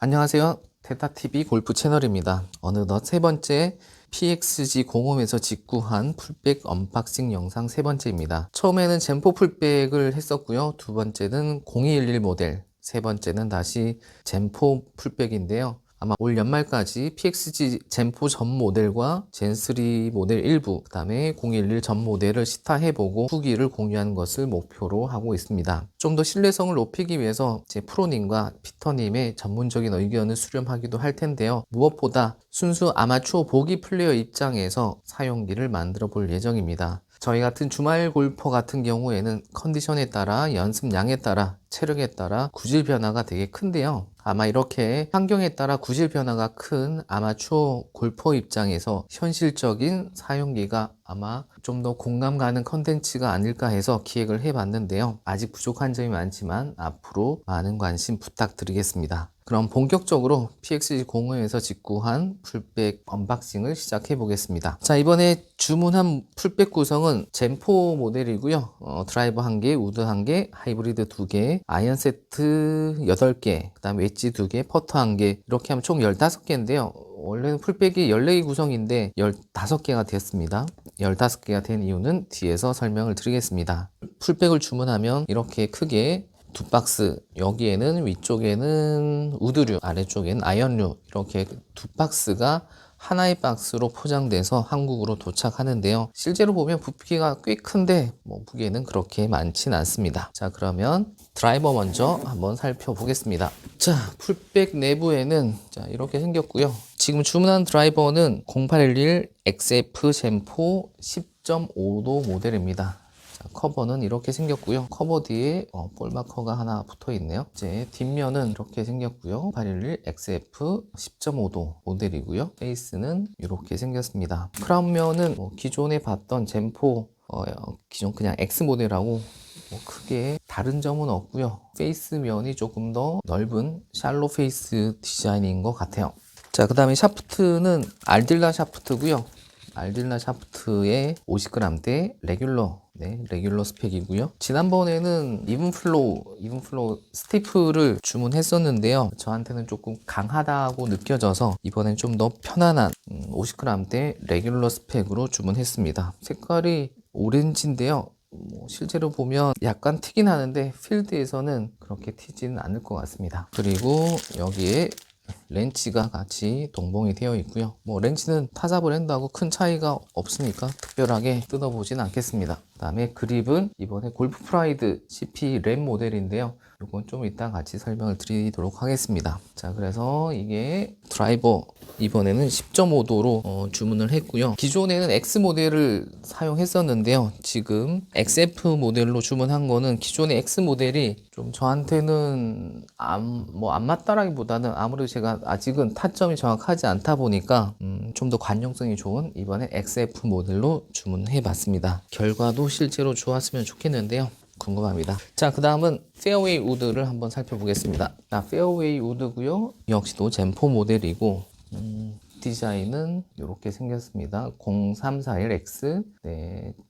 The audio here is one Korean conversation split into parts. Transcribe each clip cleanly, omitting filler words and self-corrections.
안녕하세요. 테타TV 골프 채널입니다. 어느덧 세 번째 PXG05에서 직구한 풀백 언박싱 영상 세 번째입니다. 처음에는 젠포 풀백을 했었고요. 두 번째는 0211 모델, 세 번째는 다시 젠포 풀백인데요. 아마 올 연말까지 PXG 젠포 전 모델과 젠3 모델 일부, 그 다음에 011 전 모델을 시타해보고 후기를 공유하는 것을 목표로 하고 있습니다. 좀 더 신뢰성을 높이기 위해서 제 프로님과 피터님의 전문적인 의견을 수렴하기도 할 텐데요. 무엇보다 순수 아마추어 보기 플레이어 입장에서 사용기를 만들어 볼 예정입니다. 저희 같은 주말 골퍼 같은 경우에는 컨디션에 따라, 연습량에 따라, 체력에 따라 구질 변화가 되게 큰데요. 아마 이렇게 환경에 따라 구질 변화가 큰 아마추어 골퍼 입장에서 현실적인 사용기가 아마 좀 더 공감 가는 컨텐츠가 아닐까 해서 기획을 해봤는데요. 아직 부족한 점이 많지만 앞으로 많은 관심 부탁드리겠습니다. 그럼 본격적으로 PXG05에서 직구한 풀백 언박싱을 시작해 보겠습니다. 자, 이번에 주문한 풀백 구성은 젠포 모델이고요. 드라이버 1개, 우드 1개, 하이브리드 2개, 아이언 세트 8개, 그 다음 웨지 2개, 퍼터 1개, 이렇게 하면 총 15개인데요. 원래는 풀백이 14개 구성인데 15개가 됐습니다. 15개가 된 이유는 뒤에서 설명을 드리겠습니다. 풀백을 주문하면 이렇게 크게 두 박스, 여기에는 위쪽에는 우드류, 아래쪽에는 아이언류, 이렇게 두 박스가 하나의 박스로 포장돼서 한국으로 도착하는데요. 실제로 보면 부피가 꽤 큰데 무게는 그렇게 많진 않습니다. 자, 그러면 드라이버 먼저 한번 살펴보겠습니다. 자, 풀백 내부에는 자, 이렇게 생겼고요. 지금 주문한 드라이버는 0811 XF 젠포 10.5도 모델입니다. 자, 커버는 이렇게 생겼고요. 커버 뒤에 볼 마커가 하나 붙어 있네요. 이제 뒷면은 이렇게 생겼고요. 811 XF 10.5도 모델이고요. 페이스는 이렇게 생겼습니다. 크라운면은 기존에 봤던 젠포 기존 그냥 X 모델하고 크게 다른 점은 없고요. 페이스면이 조금 더 넓은 샬로 페이스 디자인인 것 같아요. 자, 그 다음에 샤프트는 알딜라 샤프트고요. 알딜라 샤프트의 50g대 레귤러, 레귤러 스펙이고요. 지난번에는 이븐플로우 스티프를 주문했었는데요. 저한테는 조금 강하다고 느껴져서 이번엔 좀 더 편안한 50g대 레귤러 스펙으로 주문했습니다. 색깔이 오렌지인데요. 실제로 보면 약간 튀긴 하는데 필드에서는 그렇게 튀지는 않을 것 같습니다. 그리고 여기에 렌치가 같이 동봉이 되어 있고요. 렌치는 타사 브랜드하고 큰 차이가 없으니까 특별하게 뜯어보진 않겠습니다. 그 다음에 그립은 이번에 골프 프라이드 CP 램 모델인데요. 이건 좀 이따 같이 설명을 드리도록 하겠습니다. 자, 그래서 이게 드라이버 이번에는 10.5도로 주문을 했고요. 기존에는 X 모델을 사용했었는데요. 지금 XF 모델로 주문한 거는 기존의 X 모델이 좀 저한테는 안 맞다라기보다는 아무래도 제가 아직은 타점이 정확하지 않다 보니까 좀 더 관용성이 좋은 이번에 XF 모델로 주문해 봤습니다. 결과도 실제로 좋았으면 좋겠는데요. 궁금합니다. 자, 그 다음은 페어웨이 우드를 한번 살펴보겠습니다. 페어웨이 우드고요. 역시도 젠포 모델이고 디자인은 이렇게 생겼습니다. 0341X.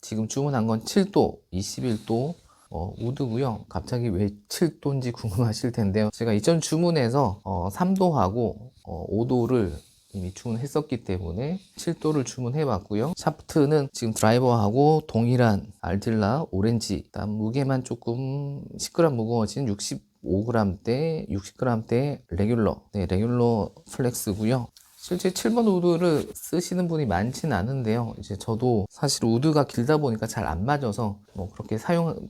지금 주문한 건 7도, 21도 우드고요. 갑자기 왜 7도인지 궁금하실 텐데요. 제가 이전 주문해서 3도하고 5도를 이미 주문했었기 때문에 7도를 주문해 봤고요. 샤프트는 지금 드라이버하고 동일한 알딜라 오렌지, 그다음 무게만 조금 10g 무거워진 65g대 60g대 레귤러, 레귤러 플렉스고요. 실제 7번 우드를 쓰시는 분이 많지는 않은데요. 이제 저도 사실 우드가 길다 보니까 잘 안 맞아서 그렇게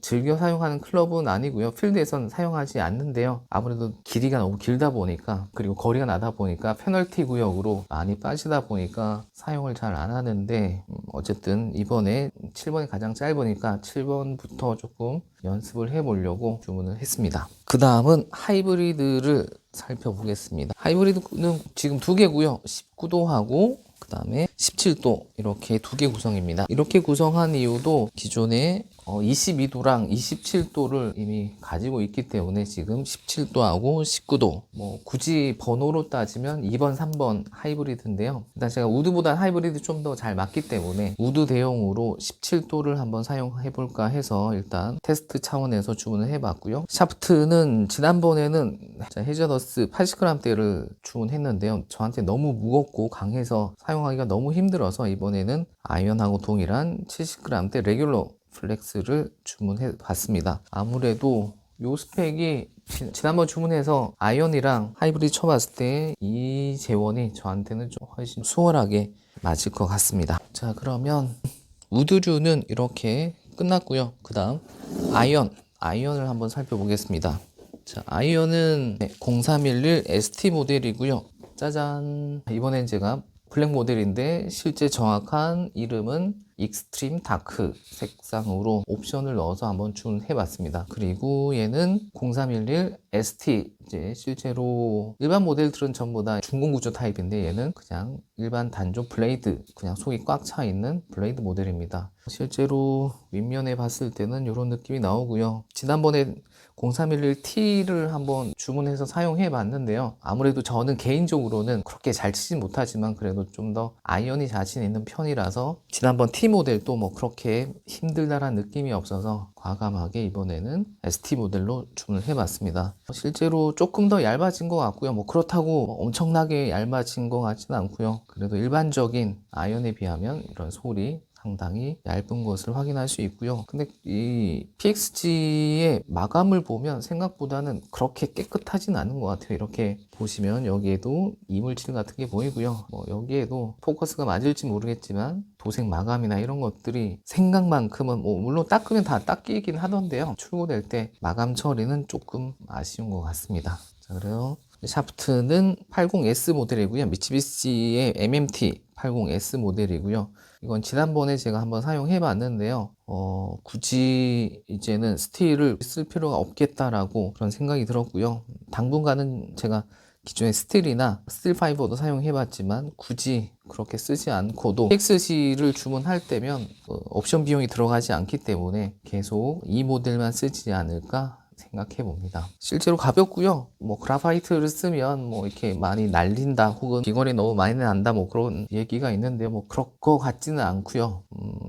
즐겨 사용하는 클럽은 아니고요. 필드에서는 사용하지 않는데요. 아무래도 길이가 너무 길다 보니까, 그리고 거리가 나다 보니까 페널티 구역으로 많이 빠지다 보니까 사용을 잘 안 하는데, 어쨌든 이번에 7번이 가장 짧으니까 7번부터 조금 연습을 해보려고 주문을 했습니다. 그 다음은 하이브리드를 살펴보겠습니다. 하이브리드는 지금 두 개고요. 19도하고 그 다음에 17도 이렇게 두 개 구성입니다. 이렇게 구성한 이유도 기존에 22도랑 27도를 이미 가지고 있기 때문에 지금 17도하고 19도, 뭐 굳이 번호로 따지면 2번, 3번 하이브리드인데요. 일단 제가 우드보다 하이브리드 좀 더 잘 맞기 때문에 우드 대용으로 17도를 한번 사용해 볼까 해서 일단 테스트 차원에서 주문을 해 봤고요. 샤프트는 지난번에는 해저더스 80g대를 주문했는데요. 저한테 너무 무겁고 강해서 사용하기가 너무 힘들어서 이번에는 아이언하고 동일한 70g대 레귤러 플렉스를 주문해 봤습니다. 아무래도 요 스펙이 지난번 주문해서 아이언이랑 하이브리드 쳐봤을 때 이 재원이 저한테는 좀 훨씬 수월하게 맞을 것 같습니다. 자, 그러면 우드류는 이렇게 끝났고요. 그 다음 아이언을 한번 살펴보겠습니다. 자, 아이언은 0311 ST 모델이고요. 짜잔, 이번엔 제가 블랙 모델인데 실제 정확한 이름은 익스트림 다크 색상으로 옵션을 넣어서 한번 주문해 봤습니다. 그리고 얘는 0311 ST, 이제 실제로 일반 모델들은 전부 다 중공 구조 타입인데 얘는 그냥 일반 단조 블레이드, 그냥 속이 꽉 차 있는 블레이드 모델입니다. 실제로 윗면에 봤을 때는 이런 느낌이 나오고요. 지난번에 0311T를 한번 주문해서 사용해 봤는데요. 아무래도 저는 개인적으로는 그렇게 잘 치진 못하지만 그래도 좀 더 아이언이 자신 있는 편이라서 지난번 T 모델도 뭐 그렇게 힘들다란 느낌이 없어서 과감하게 이번에는 ST 모델로 주문을 해 봤습니다. 실제로 조금 더 얇아진 것 같고요. 뭐 그렇다고 엄청나게 얇아진 것 같지는 않고요. 그래도 일반적인 아이언에 비하면 이런 솔이 상당히 얇은 것을 확인할 수 있고요. 근데 이 PXG의 마감을 보면 생각보다는 그렇게 깨끗하진 않은 것 같아요. 이렇게 보시면 여기에도 이물질 같은 게 보이고요. 뭐 여기에도 포커스가 맞을지 모르겠지만 도색 마감이나 이런 것들이 생각만큼은 뭐 물론 닦으면 다 닦이긴 하던데요. 출고될 때 마감 처리는 조금 아쉬운 것 같습니다. 자, 그래요. 샤프트는 80S 모델이고요. 미츠비시의 MMT 80S 모델이고요. 이건 지난번에 제가 한번 사용해 봤는데요. 굳이 이제는 스틸을 쓸 필요가 없겠다라고 그런 생각이 들었고요. 당분간은 제가 기존의 스틸이나 스틸 파이버도 사용해 봤지만 굳이 그렇게 쓰지 않고도 PXC를 주문할 때면 옵션 비용이 들어가지 않기 때문에 계속 이 모델만 쓰지 않을까 생각해 봅니다. 실제로 가볍고요. 뭐 그라파이트를 쓰면 뭐 이렇게 많이 날린다 혹은 비거리 너무 많이 난다 뭐 그런 얘기가 있는데 뭐 그럴 것 같지는 않고요.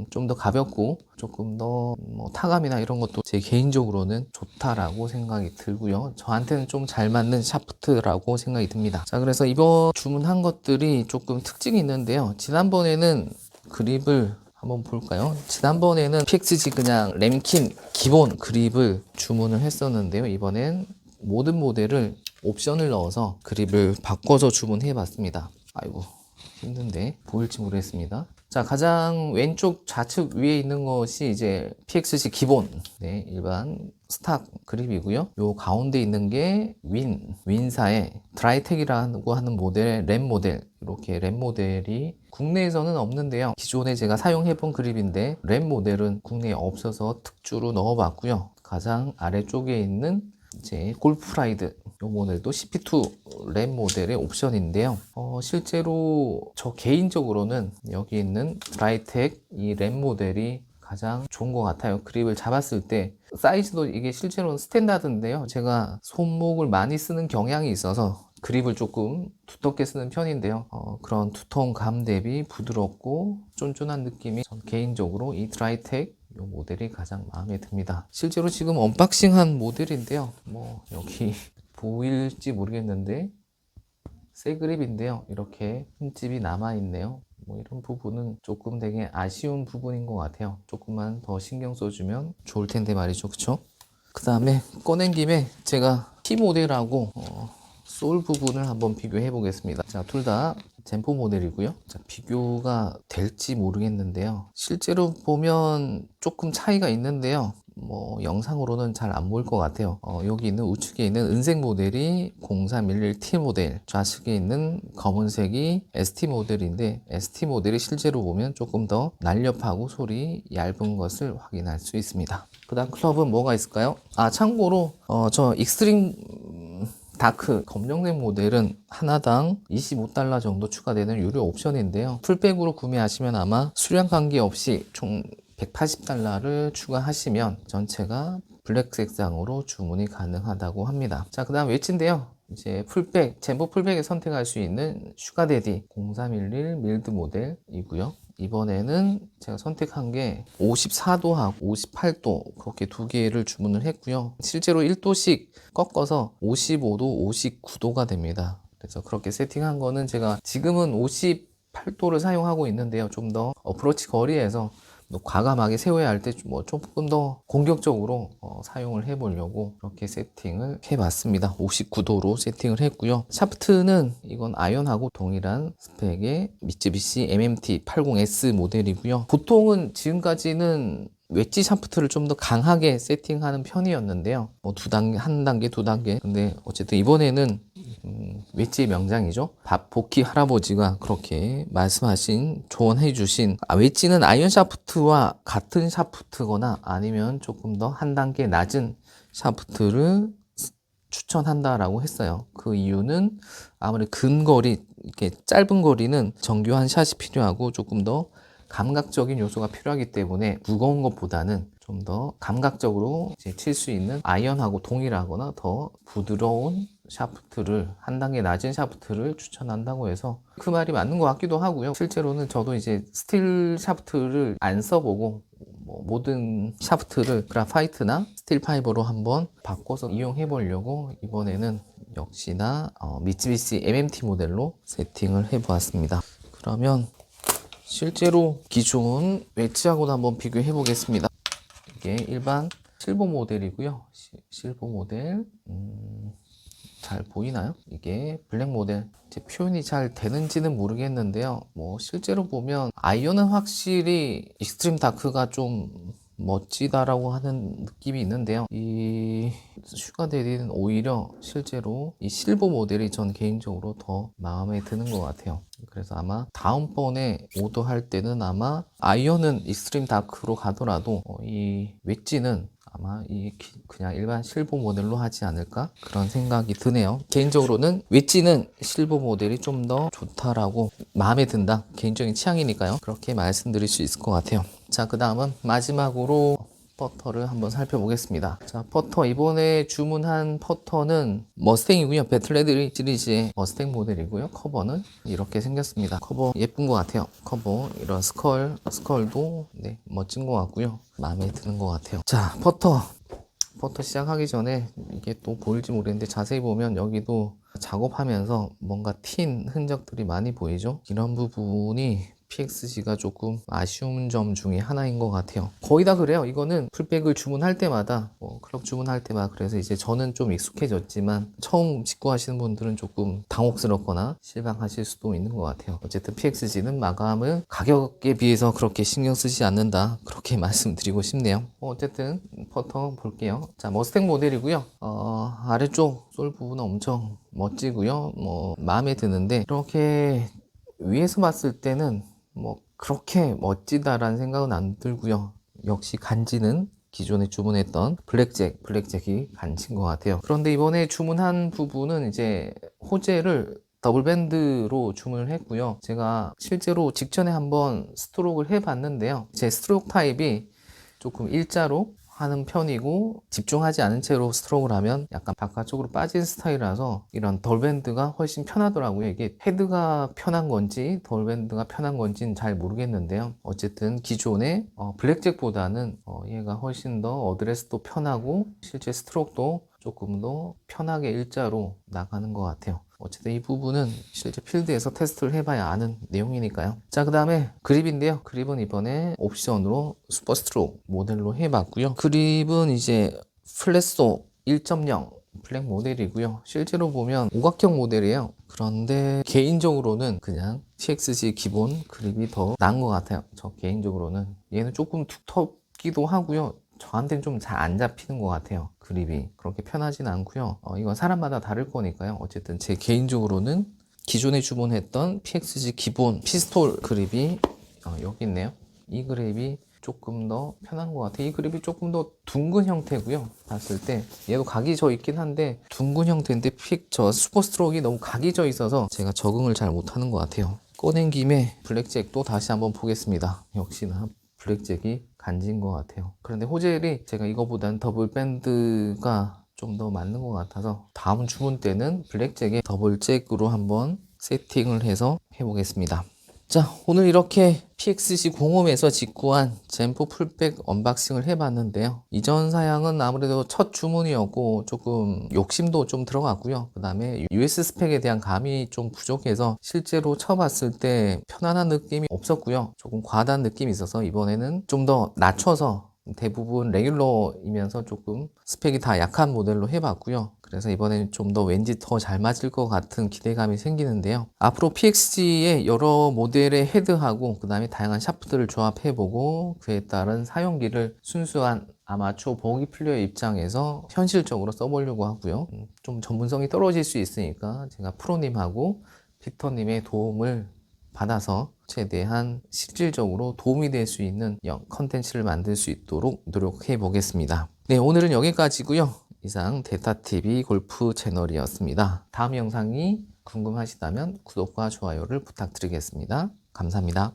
좀 더 가볍고 조금 더 뭐 타감이나 이런 것도 제 개인적으로는 좋다라고 생각이 들고요. 저한테는 좀 잘 맞는 샤프트라고 생각이 듭니다. 자, 그래서 이번 주문한 것들이 조금 특징이 있는데요. 지난번에는 그립을 한번 볼까요? 지난번에는 PXG 그냥 램킨 기본 그립을 주문을 했었는데요. 이번엔 모든 모델을 옵션을 넣어서 그립을 바꿔서 주문해 봤습니다. 아이고, 힘든데 보일지 모르겠습니다. 자, 가장 왼쪽 좌측 위에 있는 것이 이제 PXG 기본, 네, 일반 스탁 그립이고요. 요 가운데 있는 게 윈사의 드라이텍이라고 하는 모델의 램 모델, 이렇게 램 모델이 국내에서는 없는데요. 기존에 제가 사용해본 그립인데 램 모델은 국내에 없어서 특주로 넣어봤고요. 가장 아래쪽에 있는 이제 골프라이드 이 모델도 CP2 램 모델의 옵션인데요. 실제로 저 개인적으로는 여기 있는 드라이텍 이 램 모델이 가장 좋은 것 같아요. 그립을 잡았을 때 사이즈도 이게 실제로는 스탠다드인데요. 제가 손목을 많이 쓰는 경향이 있어서 그립을 조금 두텁게 쓰는 편인데요. 그런 두터움감 대비 부드럽고 쫀쫀한 느낌이 전 개인적으로 이 드라이텍 이 모델이 가장 마음에 듭니다. 실제로 지금 언박싱한 모델인데요. 뭐 여기 보일지 모르겠는데 새 그립인데요. 이렇게 흠집이 남아있네요. 뭐 이런 부분은 조금 되게 아쉬운 부분인 것 같아요. 조금만 더 신경 써주면 좋을 텐데 말이죠. 그쵸? 그 다음에 꺼낸 김에 제가 T 모델하고 솔 부분을 한번 비교해 보겠습니다. 자, 둘 다 젠포 모델이고요. 자, 비교가 될지 모르겠는데요. 실제로 보면 조금 차이가 있는데요. 뭐 영상으로는 잘 안 보일 것 같아요. 여기 있는 우측에 있는 은색 모델이 0311T 모델, 좌측에 있는 검은색이 ST 모델인데 ST 모델이 실제로 보면 조금 더 날렵하고 솔이 얇은 것을 확인할 수 있습니다. 그 다음 클럽은 뭐가 있을까요? 아, 참고로 저 익스트림 다크 검정색 모델은 하나당 25달러 정도 추가되는 유료 옵션인데요. 풀백으로 구매하시면 아마 수량 관계없이 총 180달러를 추가하시면 전체가 블랙 색상으로 주문이 가능하다고 합니다. 자, 그 다음 웨지인데요. 이제 풀백, 젠보 풀백에 선택할 수 있는 슈가데디 0311 밀드 모델이고요. 이번에는 제가 선택한 게 54도하고 58도 그렇게 두 개를 주문을 했고요. 실제로 1도씩 꺾어서 55도, 59도가 됩니다. 그래서 그렇게 세팅한 거는 제가 지금은 58도를 사용하고 있는데요. 좀 더 어프로치 거리에서 과감하게 세워야 할 때 뭐 조금 더 공격적으로 사용을 해보려고 그렇게 세팅을 해봤습니다. 59도로 세팅을 했고요. 샤프트는 이건 아이언하고 동일한 스펙의 미쯔비시 MMT80S 모델이고요. 보통은 지금까지는 웨지 샤프트를 좀 더 강하게 세팅하는 편이었는데요. 뭐 두 단계, 한 단계, 두 단계. 근데 어쨌든 이번에는 웨지의 명장이죠. 복희 할아버지가 그렇게 말씀하신, 조언해 주신, 웨지는 아이언 샤프트와 같은 샤프트거나 아니면 조금 더 한 단계 낮은 샤프트를 추천한다라고 했어요. 그 이유는 아무래도 근거리, 이렇게 짧은 거리는 정교한 샷이 필요하고 조금 더 감각적인 요소가 필요하기 때문에 무거운 것보다는 좀 더 감각적으로 칠 수 있는 아이언하고 동일하거나 더 부드러운 샤프트를, 한 단계 낮은 샤프트를 추천한다고 해서 그 말이 맞는 것 같기도 하고요. 실제로는 저도 이제 스틸 샤프트를 안 써보고 모든 샤프트를 그라파이트나 스틸 파이버로 한번 바꿔서 이용해 보려고 이번에는 역시나 미쯔비시 MMT 모델로 세팅을 해 보았습니다. 그러면 실제로 기존 웨지하고도 한번 비교해 보겠습니다. 이게 일반 실버 모델이고요. 실버 모델 잘 보이나요? 이게 블랙 모델. 제 표현이 잘 되는지는 모르겠는데요. 뭐 실제로 보면 아이언은 확실히 익스트림 다크가 좀 멋지다라고 하는 느낌이 있는데요. 이 슈가데디는 오히려 실제로 이 실버 모델이 전 개인적으로 더 마음에 드는 것 같아요. 그래서 아마 다음번에 오더할 때는 아마 아이언은 익스트림 다크로 가더라도 이 웨지는 아마 이 그냥 일반 실버 모델로 하지 않을까 그런 생각이 드네요. 개인적으로는 웨지는 실버 모델이 좀 더 좋다라고, 마음에 든다, 개인적인 취향이니까요, 그렇게 말씀드릴 수 있을 것 같아요. 자, 그 다음은 마지막으로 퍼터를 한번 살펴보겠습니다. 자, 퍼터, 이번에 주문한 퍼터는 머스탱이고요. 배틀레드 시리즈의 머스탱 모델이고요. 커버는 이렇게 생겼습니다. 커버 예쁜 것 같아요. 커버 이런 스컬도 네, 멋진 것 같고요. 마음에 드는 것 같아요. 자, 퍼터 시작하기 전에 이게 또 보일지 모르겠는데 자세히 보면 여기도 작업하면서 뭔가 튄 흔적들이 많이 보이죠. 이런 부분이 PXG가 조금 아쉬운 점 중에 하나인 것 같아요. 거의 다 그래요. 이거는 풀백을 주문할 때마다, 클럽 주문할 때마다, 그래서 이제 저는 좀 익숙해졌지만 처음 직구하시는 분들은 조금 당혹스럽거나 실망하실 수도 있는 것 같아요. 어쨌든 PXG는 마감을 가격에 비해서 그렇게 신경 쓰지 않는다, 그렇게 말씀드리고 싶네요. 어쨌든 퍼터 볼게요. 자, 머스탱 모델이고요. 아래쪽 솔 부분은 엄청 멋지고요. 마음에 드는데 이렇게 위에서 봤을 때는 그렇게 멋지다라는 생각은 안 들고요. 역시 간지는 기존에 주문했던 블랙잭이 간지인 것 같아요. 그런데 이번에 주문한 부분은 이제 호재를 더블 밴드로 주문을 했고요. 제가 실제로 직전에 한번 스트로크를 해봤는데요. 제 스트로크 타입이 조금 일자로 하는 편이고 집중하지 않은 채로 스트로크를 하면 약간 바깥쪽으로 빠진 스타일이라서 이런 덜밴드가 훨씬 편하더라고요. 이게 헤드가 편한 건지 덜밴드가 편한 건지는 잘 모르겠는데요. 어쨌든 기존의 블랙잭보다는 얘가 훨씬 더 어드레스도 편하고 실제 스트로크도 조금 더 편하게 일자로 나가는 것 같아요. 어쨌든 이 부분은 실제 필드에서 테스트를 해봐야 아는 내용이니까요. 자, 그 다음에 그립인데요. 그립은 이번에 옵션으로 슈퍼 스트로크 모델로 해봤고요. 그립은 이제 플랫소 1.0 블랙 모델이고요. 실제로 보면 오각형 모델이에요. 그런데 개인적으로는 그냥 TXG 기본 그립이 더 나은 것 같아요. 저 개인적으로는. 얘는 조금 두텁기도 하고요. 저한테는 좀 잘 안 잡히는 것 같아요. 그립이 그렇게 편하진 않고요. 이건 사람마다 다를 거니까요. 어쨌든 제 개인적으로는 기존에 주문했던 PXG 기본 피스톨 그립이 여기 있네요. 이 그립이 조금 더 편한 것 같아요. 이 그립이 조금 더 둥근 형태고요. 봤을 때 얘도 각이 져 있긴 한데 둥근 형태인데 저 슈퍼스트로크가 너무 각이 져 있어서 제가 적응을 잘 못하는 것 같아요. 꺼낸 김에 블랙잭도 다시 한번 보겠습니다. 역시나 블랙잭이 간지인 것 같아요. 그런데 호젤이 제가 이거보단 더블 밴드가 좀 더 맞는 것 같아서 다음 주문 때는 블랙잭에 더블잭으로 한번 세팅을 해서 해보겠습니다. 자, 오늘 이렇게 PXG05에서 직구한 젠포 풀백 언박싱을 해봤는데요. 이전 사양은 아무래도 첫 주문이었고 조금 욕심도 좀 들어갔고요. 그 다음에 US 스펙에 대한 감이 좀 부족해서 실제로 쳐봤을 때 편안한 느낌이 없었고요. 조금 과다한 느낌이 있어서 이번에는 좀 더 낮춰서 대부분 레귤러이면서 조금 스펙이 다 약한 모델로 해봤고요. 그래서 이번에는 좀 더 왠지 더 잘 맞을 것 같은 기대감이 생기는데요. 앞으로 PXG의 여러 모델의 헤드하고 그 다음에 다양한 샤프트를 조합해보고 그에 따른 사용기를 순수한 아마추어 보기 플레이어 입장에서 현실적으로 써보려고 하고요. 좀 전문성이 떨어질 수 있으니까 제가 프로님하고 빅터님의 도움을 받아서 최대한 실질적으로 도움이 될 수 있는 컨텐츠를 만들 수 있도록 노력해 보겠습니다. 네, 오늘은 여기까지고요. 이상 데타TV 골프 채널이었습니다. 다음 영상이 궁금하시다면 구독과 좋아요를 부탁드리겠습니다. 감사합니다.